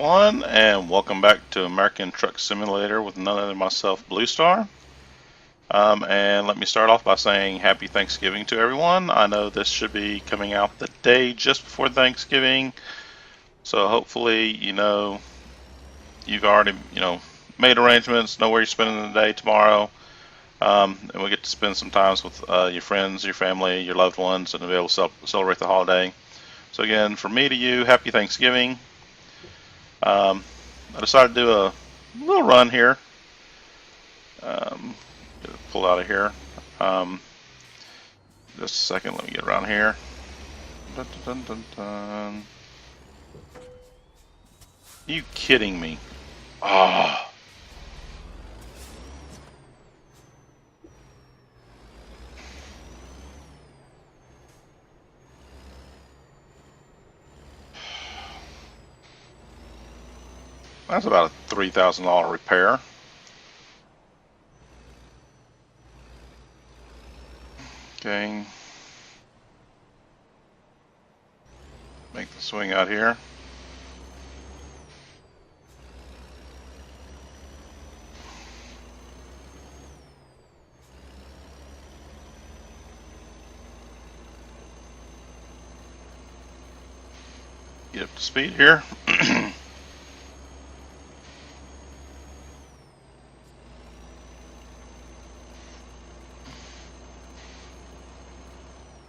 everyone, and welcome back to American Truck Simulator with none other than myself, Blue Star. And let me start off by saying Happy Thanksgiving to everyone. I know this should be coming out the day just before Thanksgiving, so hopefully, you've already, made arrangements, know where you're spending the day tomorrow, and we'll get to spend some time with your friends, your family, your loved ones, and be able to celebrate the holiday. So again, from me to you, Happy Thanksgiving. I decided to do a little run here. Pull out of here. Just a second, let me get around here. Dun, dun, dun, dun. Are you kidding me? Ah. Oh. That's about a $3,000 repair. Okay. Make the swing out here. Get up to speed here.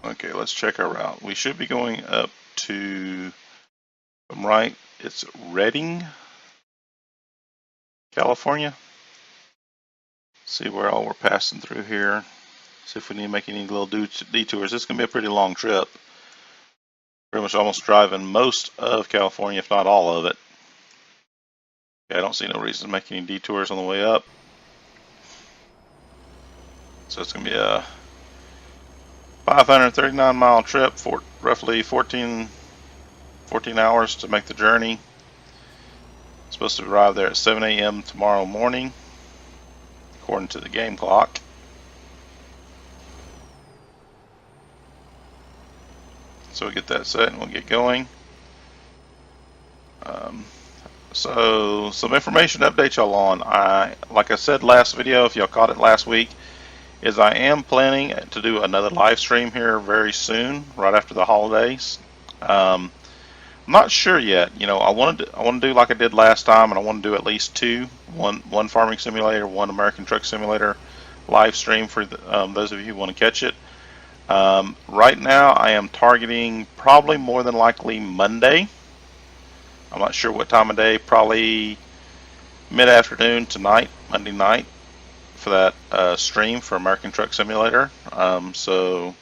Okay, let's check our route. We should be going up to, if I'm right, it's Redding, California. See where all we're passing through here. See if we need to make any little detours. This is going to be a pretty long trip. Pretty much almost driving most of California, if not all of it. Okay, I don't see no reason to make any detours on the way up. So it's going to be a 539-mile trip for roughly 14 hours to make the journey. Supposed to arrive there at 7 a.m. tomorrow morning, according to the game clock. So we'll get that set and we'll get going. So some information to update y'all on. Like I said last video, if y'all caught it last week, is I am planning to do another live stream here very soon, right after the holidays. I'm not sure yet. I want to do like I did last time, and I want to do at least two, one farming simulator, one American Truck Simulator live stream for those of you who want to catch it. Right now, I am targeting probably more than likely Monday. I'm not sure what time of day, probably mid-afternoon tonight, Monday night, for that stream for American Truck Simulator. So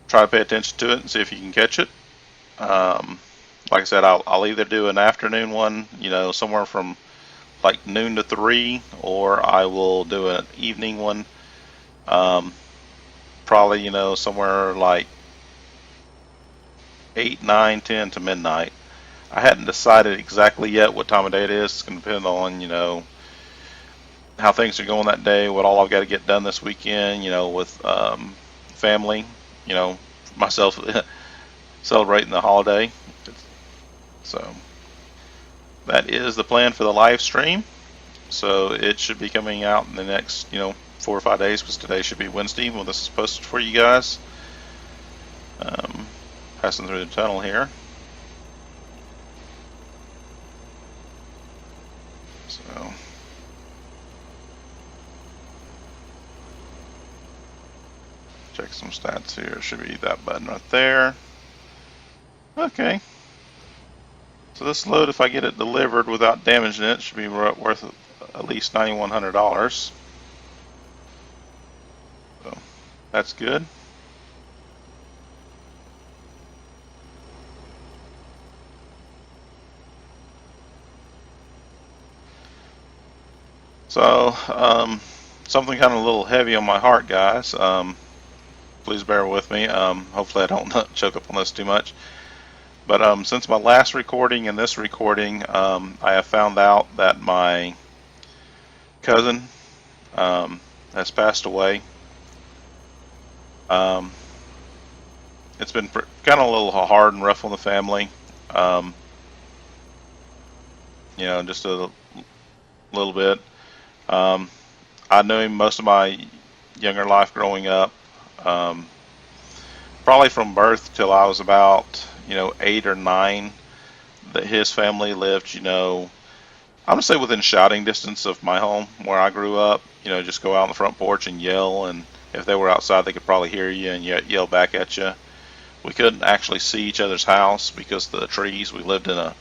try to pay attention to it and see if you can catch it. Like I said, I'll either do an afternoon one, somewhere from like noon to 3, or I will do an evening one, probably, somewhere like 8, 9, 10 to midnight. I hadn't decided exactly yet what time of day it is. It's going to depend on, how things are going that day, what all I've got to get done this weekend, with family, myself celebrating the holiday. So that is the plan for the live stream. So it should be coming out in the next, 4 or 5 days, because today should be Wednesday when this is posted for you guys. Passing through the tunnel here. So check some stats here. Should be that button right there. Okay. So this load, if I get it delivered without damaging it, should be worth at least $9,100. So that's good. So something kind of a little heavy on my heart, guys. Please bear with me. Hopefully I don't choke up on this too much. But since my last recording and this recording, I have found out that my cousin has passed away. It's been kind of a little hard and rough on the family. just a little bit. Um, I knew him most of my younger life growing up, um, probably from birth till I was about 8 or 9. That his family lived, I'm gonna say within shouting distance of my home where I grew up. Just go out on the front porch and yell, and if they were outside, they could probably hear you and yell back at you. We couldn't actually see each other's house because of the trees. We lived in a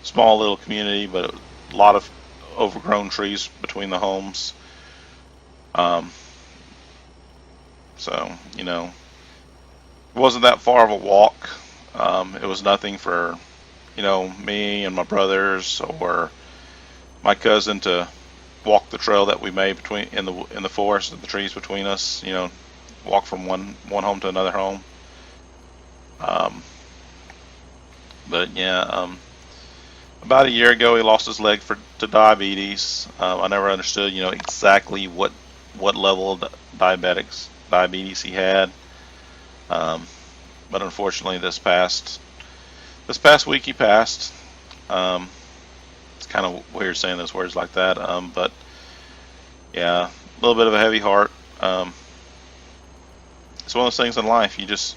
small little community, but a lot of overgrown trees between the homes. Um, so, it wasn't that far of a walk. It was nothing for, me and my brothers or my cousin to walk the trail that we made between in the forest and the trees between us. Walk from one home to another home. Um, but yeah, about a year ago he lost his leg to diabetes. I never understood, exactly what level of diabetes he had. But unfortunately, this past week he passed. It's kind of weird saying those words like that. But yeah, a little bit of a heavy heart. It's one of those things in life you just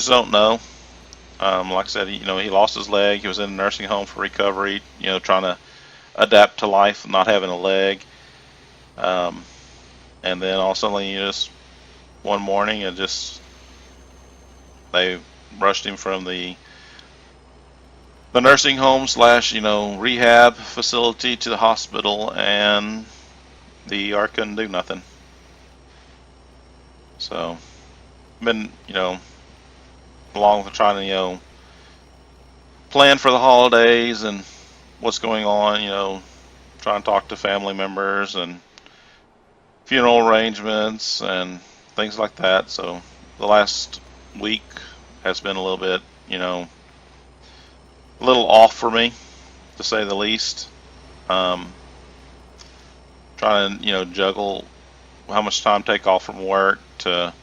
don't know. Like I said, he lost his leg. He was in a nursing home for recovery. Trying to adapt to life, not having a leg. And then all of a sudden, just one morning, they rushed him from the nursing home / rehab facility to the hospital, and the ER couldn't do nothing. So, been along with trying to plan for the holidays and what's going on, trying to talk to family members and funeral arrangements and things like that. So the last week has been a little bit, a little off for me, to say the least. Trying to, juggle how much time to take off from work to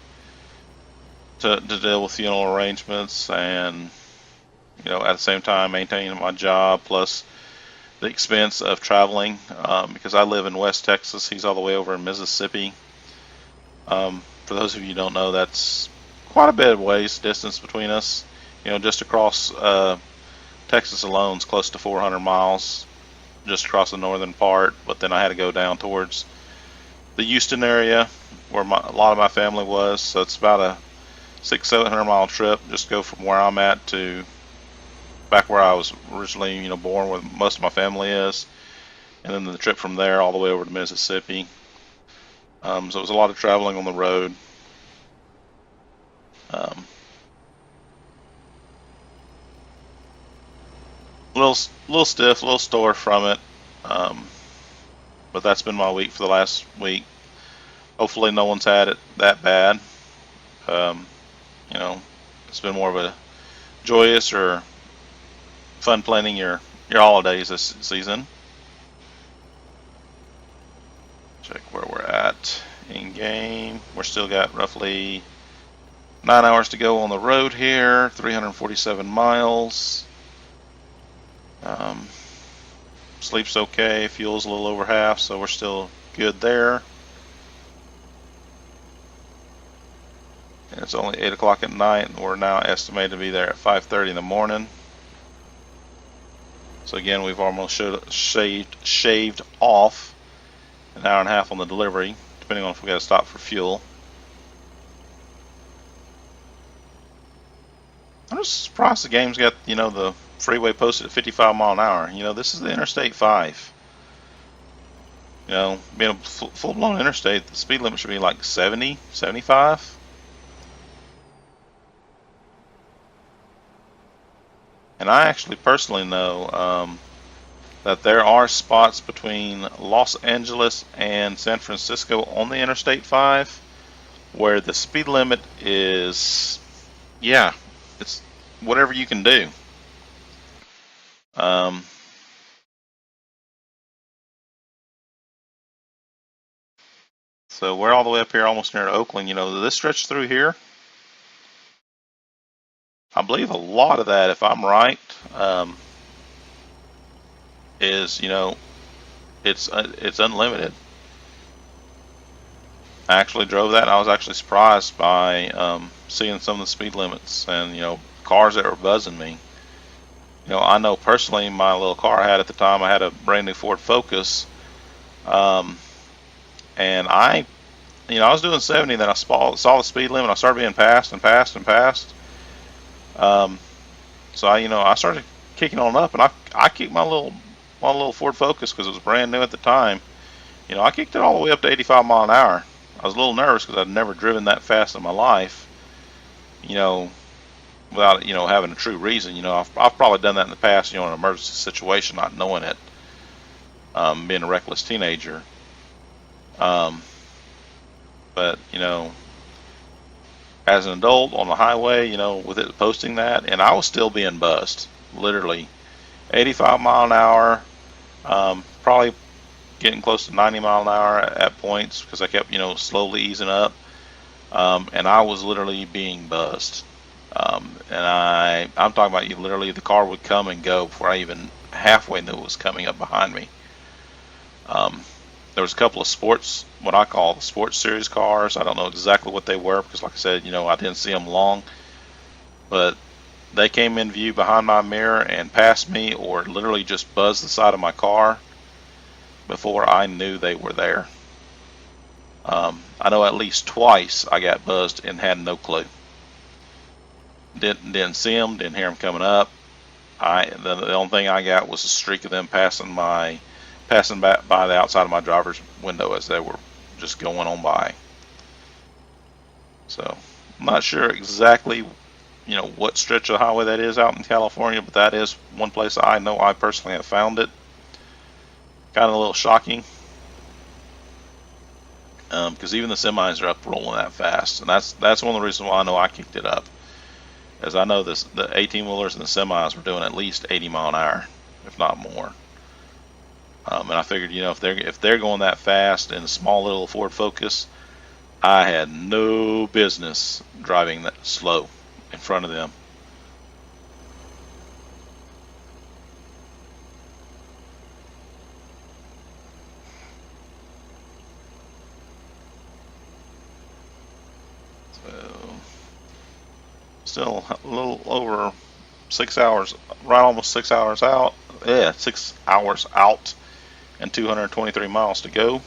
deal with funeral arrangements and, at the same time maintaining my job, plus the expense of traveling, because I live in West Texas. He's all the way over in Mississippi. For those of you who don't know, that's quite a bit of ways distance between us. Just across Texas alone is close to 400 miles, just across the northern part. But then I had to go down towards the Houston area where a lot of my family was. So it's about a 600-700 mile trip. Just go from where I'm at to back where I was originally, born, where most of my family is, and then the trip from there all the way over to Mississippi. So it was a lot of traveling on the road. Little stiff, little sore from it, but that's been my week for the last week. Hopefully, no one's had it that bad. It's been more of a joyous or fun planning your holidays this season. Check where we're at in game. We're still got roughly 9 hours to go on the road here, 347 miles. Sleep's okay, fuel's a little over half, so we're still good there. And it's only 8 o'clock at night, and we're now estimated to be there at 5:30 in the morning. So again, we've almost shaved off an hour and a half on the delivery, depending on if we got to stop for fuel. I'm just surprised the game's got, the freeway posted at 55 mile an hour. This is the Interstate 5. Being a full-blown interstate, the speed limit should be like 70, 75. And I actually personally know that there are spots between Los Angeles and San Francisco on the Interstate 5 where the speed limit is, it's whatever you can do. So we're all the way up here, almost near Oakland. This stretch through here, I believe a lot of that, if I'm right, is, it's unlimited. I actually drove that, and I was actually surprised by seeing some of the speed limits and cars that were buzzing me. I know personally my little car I had at the time, I had a brand new Ford Focus, and I was doing 70, then I saw the speed limit. I started being passed and passed and passed. So I started kicking on up, and I kicked my little Ford Focus because it was brand new at the time. I kicked it all the way up to 85 mile an hour. I was a little nervous because I'd never driven that fast in my life. Without having a true reason. I've probably done that in the past. In an emergency situation, not knowing it. Being a reckless teenager. But as an adult on the highway, with it posting that, and I was still being buzzed, literally 85 mile an hour, probably getting close to 90 mile an hour at points because I kept slowly easing up, and I was literally being buzzed, and I'm talking about literally the car would come and go before I even halfway knew it was coming up behind me. There was a couple of sports, what I call the sports series cars. I don't know exactly what they were because, like I said, I didn't see them long. But they came in view behind my mirror and passed me, or literally just buzzed the side of my car before I knew they were there. I know at least twice I got buzzed and had no clue. Didn't see them, didn't hear them coming up. The only thing I got was a streak of them passing back by the outside of my driver's window as they were just going on by. So I'm not sure exactly what stretch of highway that is out in California, but that is one place I know I personally have found it. Kind of a little shocking, because even the semis are up rolling that fast, and that's one of the reasons why I know I kicked it up, as I know the 18-wheelers and the semis were doing at least 80 mile an hour, if not more. And I figured, if they're going that fast in a small little Ford Focus, I had no business driving that slow in front of them. So, still a little over 6 hours, right almost 6 hours out. Yeah, 6 hours out. And 223 miles to go.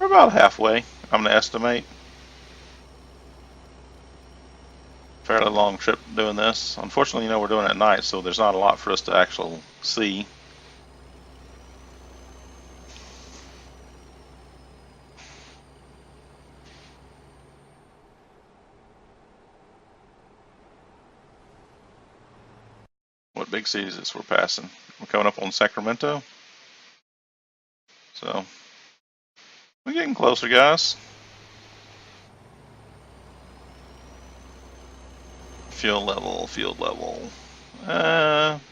We're about halfway, I'm going to estimate. Fairly long trip doing this. Unfortunately, we're doing it at night, so there's not a lot for us to actually see. What big cities this we're passing? We're coming up on Sacramento. So we're getting closer, guys. Field level.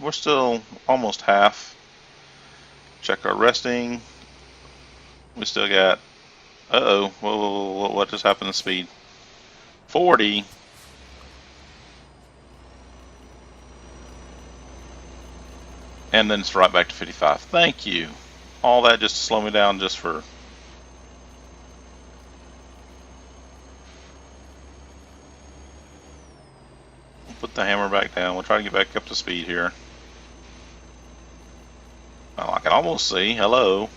We're still almost half. Check our resting. We still got, whoa, what just happened to speed? 40. And then it's right back to 55. Thank you. All that just to slow me down just for... We'll put the hammer back down. We'll try to get back up to speed here. Oh, I can almost see. Hello.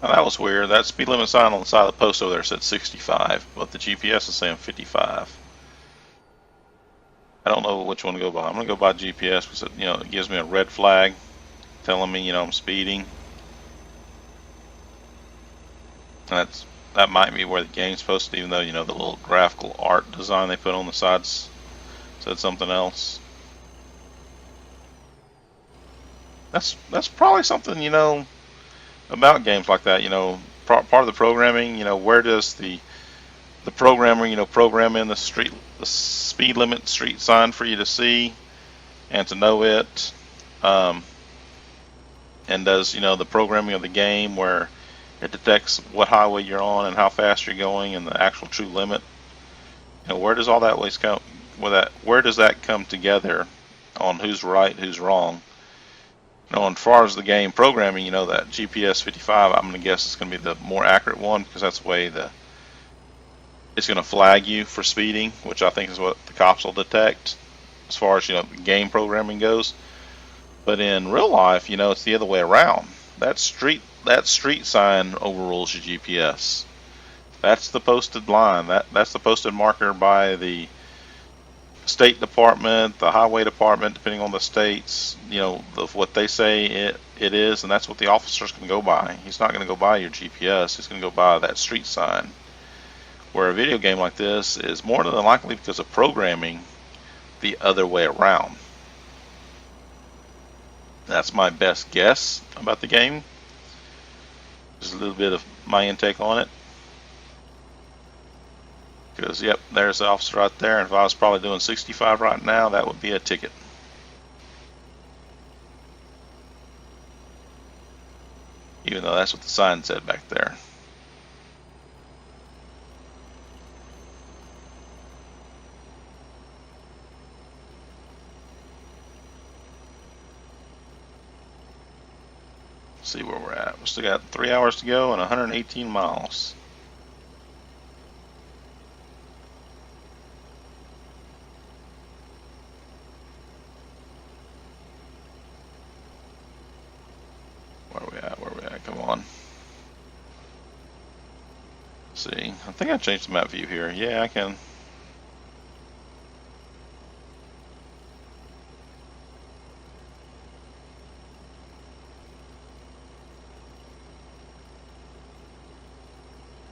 Now that was weird. That speed limit sign on the side of the post over there said 65, but the GPS is saying 55. I don't know which one to go by. I'm going to go by GPS because it gives me a red flag telling me I'm speeding. And that might be where the game's posted, even though the little graphical art design they put on the sides said something else. That's probably something about games like that, part of the programming, where does the the programmer, program in the speed limit street sign for you to see and to know it, and does, the programming of the game where it detects what highway you're on and how fast you're going and the actual true limit. Where does all that waste come? Where does that come together on who's right, who's wrong? As far as the game programming, that GPS 55, I'm going to guess it's going to be the more accurate one, because that's the way it's going to flag you for speeding, which I think is what the cops will detect as far as, game programming goes. But in real life, it's the other way around. That street sign overrules your GPS. That's the posted line. That's the posted marker by the State Department, the Highway Department, depending on the states, of what they say it is, and that's what the officer's going to go by. He's not going to go by your GPS. He's going to go by that street sign. Where a video game like this is more than likely, because of programming, the other way around. That's my best guess about the game. Just a little bit of my intake on it. Because, yep, there's the officer right there, and if I was probably doing 65 right now, that would be a ticket. Even though that's what the sign said back there. See where we're at. We still got 3 hours to go and 118 miles. Where are we at? Come on. Let's see. I think I changed the map view here. Yeah, I can.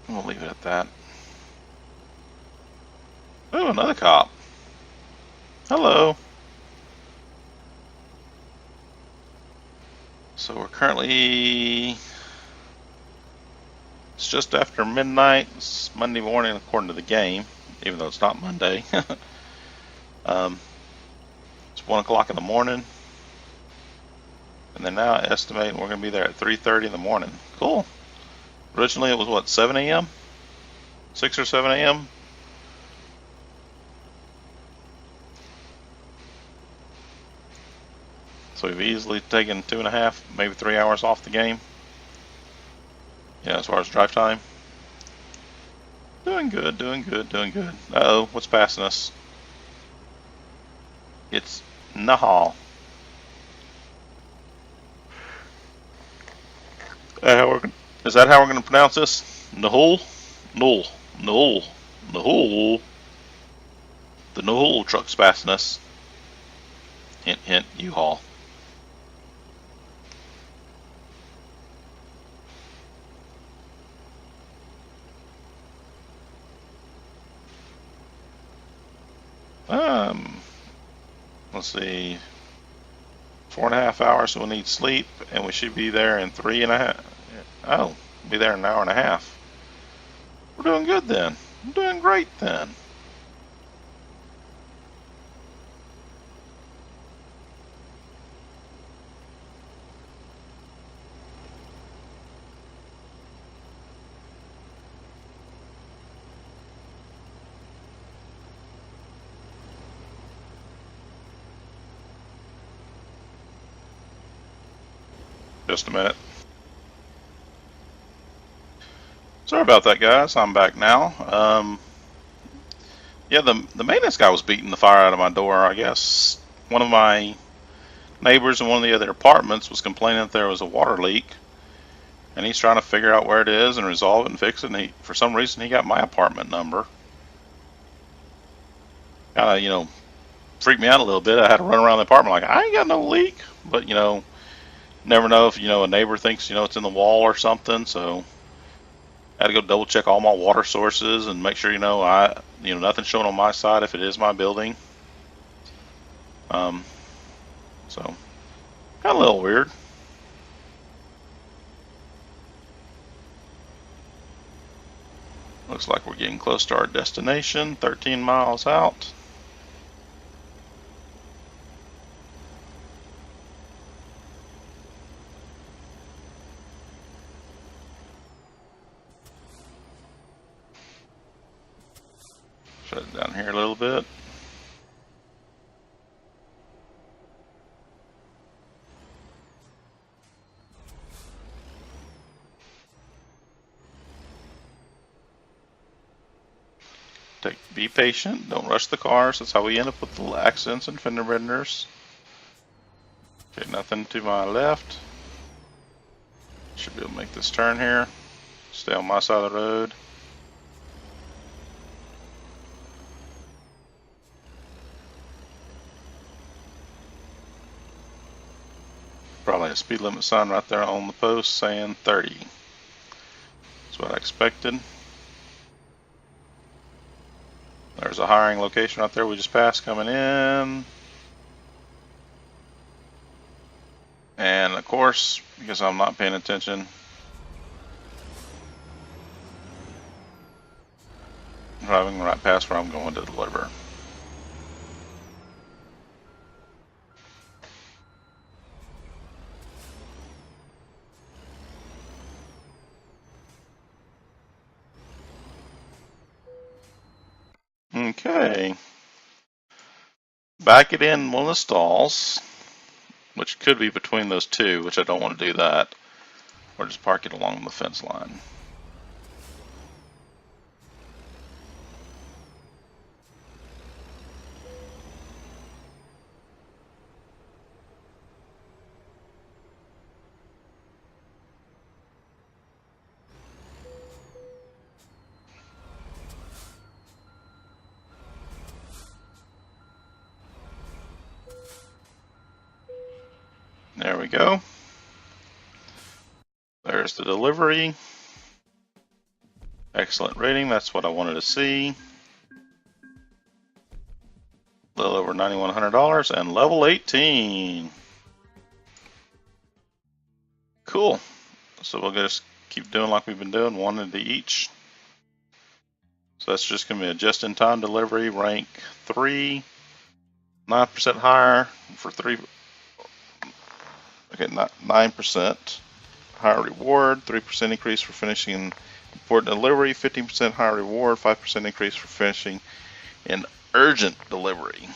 We'll leave it at that. Oh, another cop. Hello. So we're currently, it's just after midnight. It's Monday morning according to the game, even though it's not Monday. It's 1 o'clock in the morning. And then now estimating we're going to be there at 3:30 in the morning. Cool. Originally it was what, 7 a.m.? 6 or 7 a.m.? So we've easily taken 2.5, maybe 3 hours off the game. As far as drive time. Doing good, doing good, doing good. Uh-oh, what's passing us? It's Nahal. Is that how we're going to pronounce this? Nahul? Null. Null. Nahul. The Nahul truck's passing us. Hint, hint, U-Haul. Let's see. 4.5 hours, so we'll need sleep, and we should be there in 3.5. Oh, be there in an hour and a half. We're doing good then. We're doing great then. Just a minute. Sorry about that, guys. I'm back now. Yeah, the maintenance guy was beating the fire out of my door. I guess one of my neighbors in one of the other apartments was complaining that there was a water leak, and he's trying to figure out where it is and resolve it and fix it. And for some reason, he got my apartment number. Kind of, freaked me out a little bit. I had to run around the apartment like, I ain't got no leak, but never know if a neighbor thinks it's in the wall or something. So I had to go double check all my water sources and make sure nothing's showing on my side if it is my building. So kind of a little weird. Looks like we're getting close to our destination, 13 miles out. Shut it down here a little bit. Be patient, don't rush the cars. That's how we end up with the accidents and fender benders. Okay, nothing to my left. Should be able to make this turn here. Stay on my side of the road. Probably a speed limit sign right there on the post saying 30. That's what I expected. There's a hiring location right there we just passed coming in. And of course, because I'm not paying attention, driving right past where I'm going to deliver. Okay. Back it in one of the stalls, which could be between those two, which I don't want to do that. Or just park it along the fence line. There we go. There's the delivery. Excellent rating, that's what I wanted to see. A little over $9,100 and level 18. Cool. So we'll just keep doing like we've been doing, one into each. So that's just going to be a just-in-time delivery, rank 3, 9% higher for 3. Okay, not 9% higher reward, 3% increase for finishing important delivery, 15% higher reward, 5% increase for finishing an urgent delivery.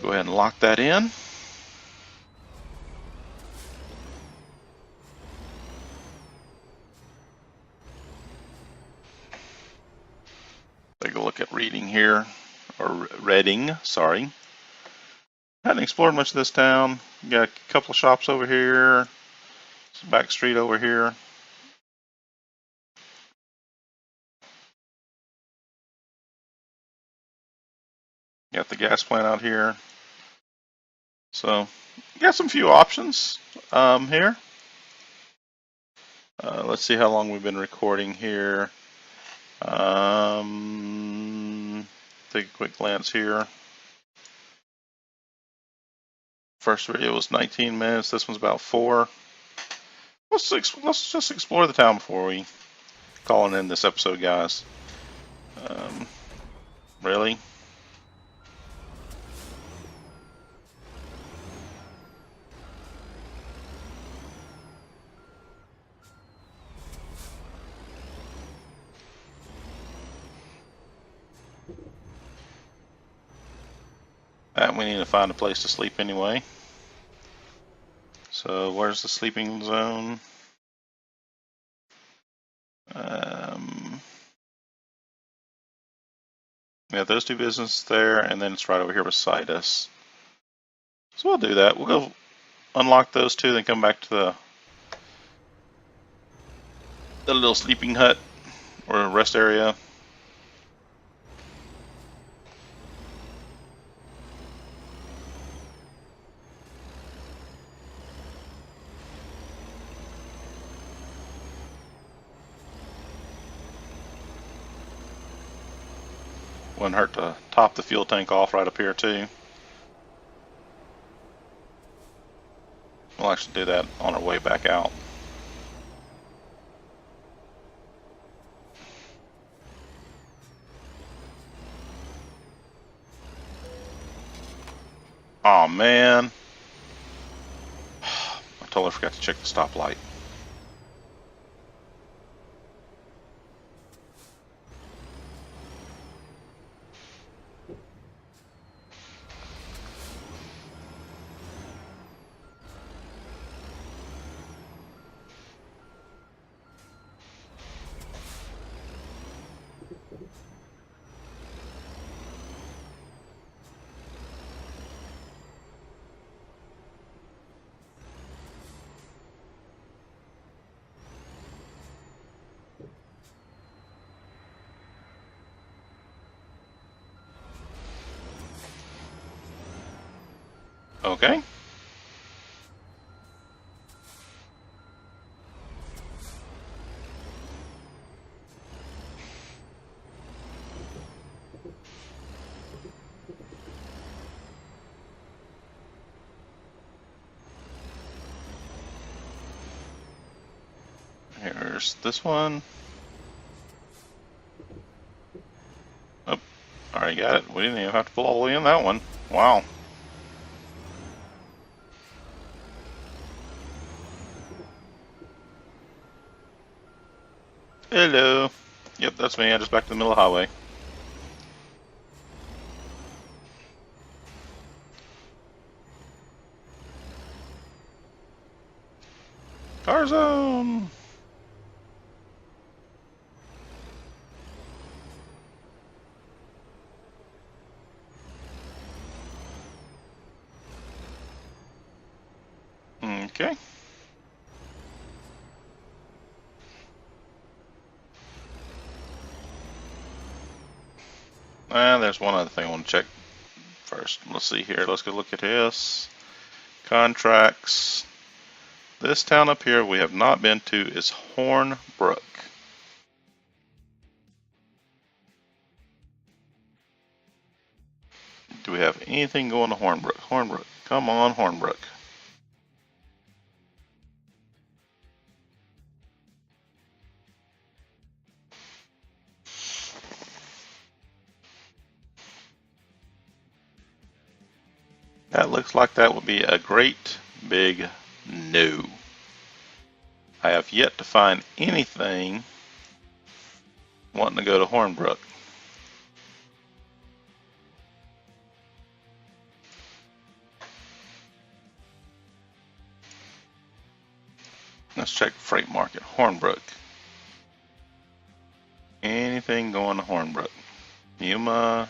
Go ahead and lock that in. Take a look at reading here, or Reading, sorry. Hadn't explored much of this town. Got a couple of shops over here, some back street over here. Got the gas plant out here. So, got some few options here. Let's see how long we've been recording here. Take a quick glance here. First video was 19 minutes. This one's about 4. Let's just explore the town before we call it in this episode, guys. Really? We need to find a place to sleep anyway. So where's the sleeping zone? We have those two businesses there, and then it's right over here beside us. So we'll do that. We'll go unlock those two, then come back to the little sleeping hut or rest area. Wouldn't hurt to top the fuel tank off right up here too. We'll actually do that on our way back out. Oh man. I totally forgot to check the stoplight. Okay. Here's this one. Oh, already got it. We didn't even have to pull all the way in that one. Wow. Hello. Yep, that's me. I just back to the middle of the highway. Car zone. Okay. And there's one other thing I want to check first. Let's see here. Let's go look at this. Contracts. This town up here we have not been to is Hornbrook. Do we have anything going to Hornbrook? Hornbrook. Come on, Hornbrook. That looks like that would be a great big no. I have yet to find anything wanting to go to Hornbrook. Let's check freight market. Hornbrook. Anything going to Hornbrook? Yuma.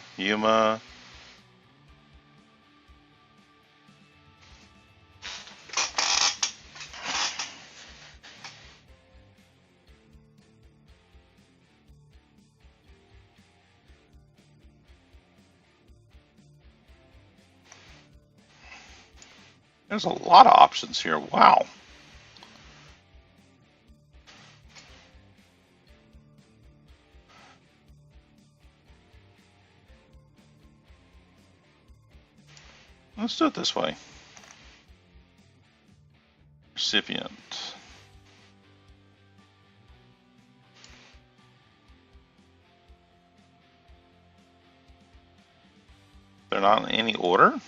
There's a lot of options here. Wow. Let's do it this way. Recipient. They're not in any order.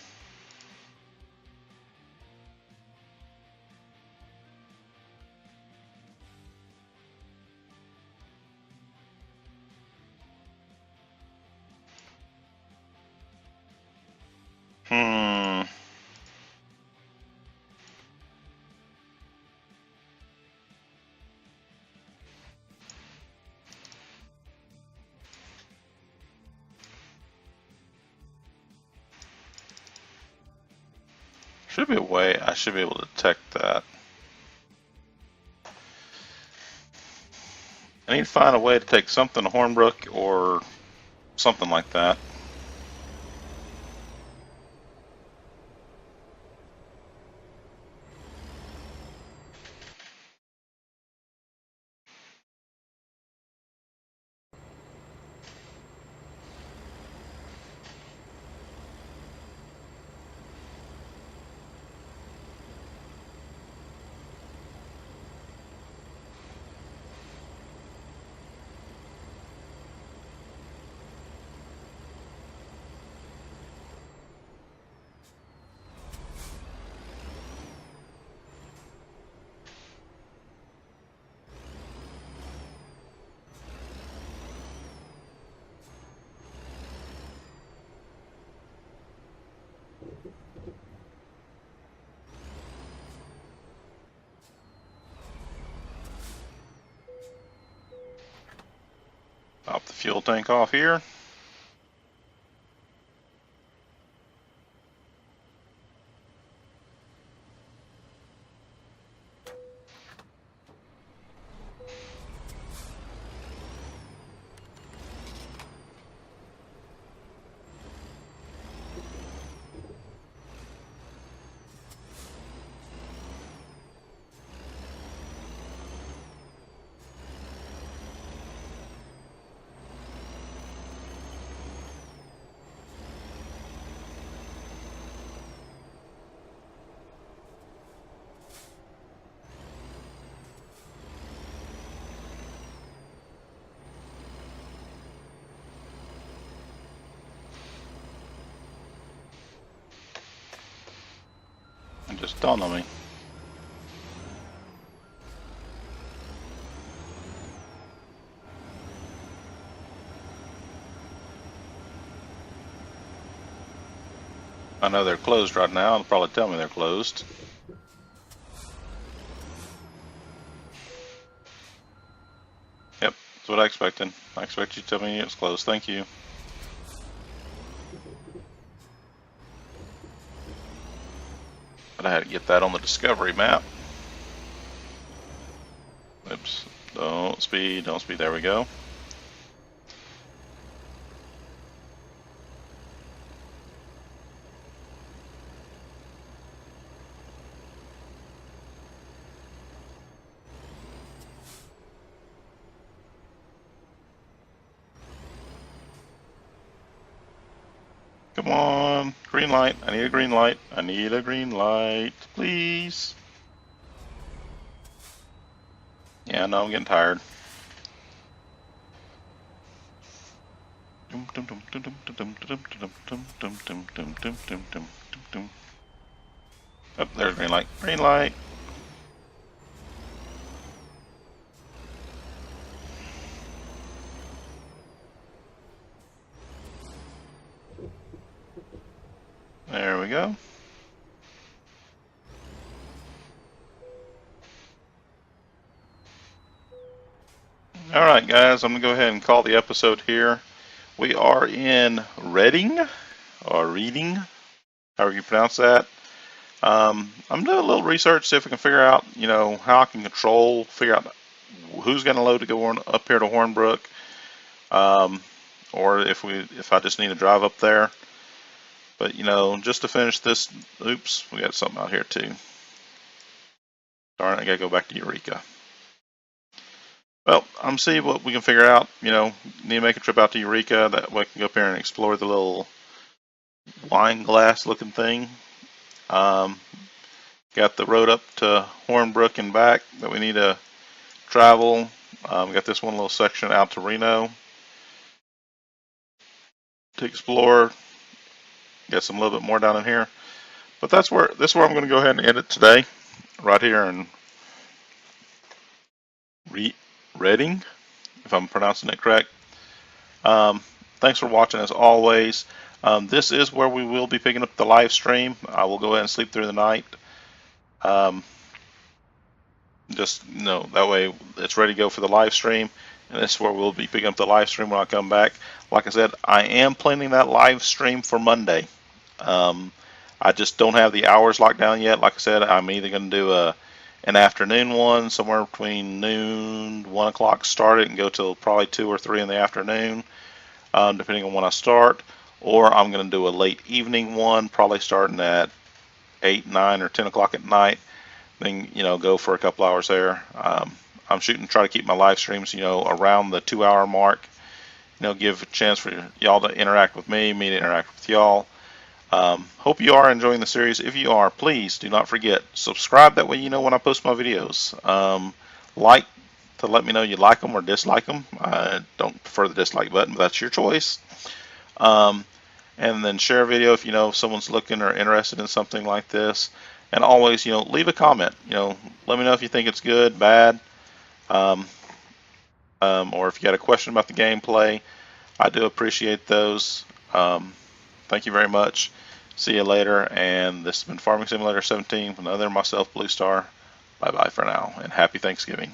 Should be a way I should be able to detect that. I need to find a way to take something to Hornbrook or something like that. Top the fuel tank off here. It just dawned on me. I know they're closed right now. They'll probably tell me they're closed. Yep, that's what I expected. I expect you to tell me it's closed. Thank you. But I had to get that on the Discovery map. Oops. Don't speed, don't speed. There we go. Come on, green light. I need a green light. I need a green light, please. Yeah, no, I'm getting tired. Oh, there's green light. Green light. There we go. Alright guys, I'm going to go ahead and call the episode here. We are in Reading, or Reading, however you pronounce that. I'm doing a little research, see if we can figure out, how I can figure out who's going to load to go up here to Hornbrook, or if I just need to drive up there. But, just to finish this, oops, we got something out here too. Darn it, I gotta go back to Eureka. Well, I'm seeing what we can figure out. Need to make a trip out to Eureka. That way I can go up here and explore the little wine glass looking thing. Got the road up to Hornbrook and back that we need to travel. Got this one little section out to Reno to explore. Got some little bit more down in here. But this is where I'm going to go ahead and end it today. Right here in Reading, if I'm pronouncing it correct. Thanks for watching as always. This is where we will be picking up the live stream. I will go ahead and sleep through the night. That way it's ready to go for the live stream. And this is where we'll be picking up the live stream when I come back. Like I said, I am planning that live stream for Monday. I just don't have the hours locked down yet. Like I said, I'm either going to do an afternoon one, somewhere between noon, 1 o'clock start it and go till probably 2 or 3 in the afternoon, depending on when I start. Or I'm going to do a late evening one, probably starting at 8, 9, or 10 o'clock at night. Then, go for a couple hours there. I'm shooting to try to keep my live streams, around the 2-hour mark. Give a chance for y'all to interact with me to interact with y'all. Hope you are enjoying the series. If you are, please do not forget, subscribe. That way you know when I post my videos. Like to let me know you like them or dislike them. I don't prefer the dislike button, but that's your choice. And then share a video if if someone's looking or interested in something like this. And always, leave a comment. Let me know if you think it's good, bad, or if you got a question about the gameplay. I do appreciate those. Thank you very much. See you later. And this has been Farming Simulator 17 with another myself, Blue Star. Bye bye for now, and happy Thanksgiving.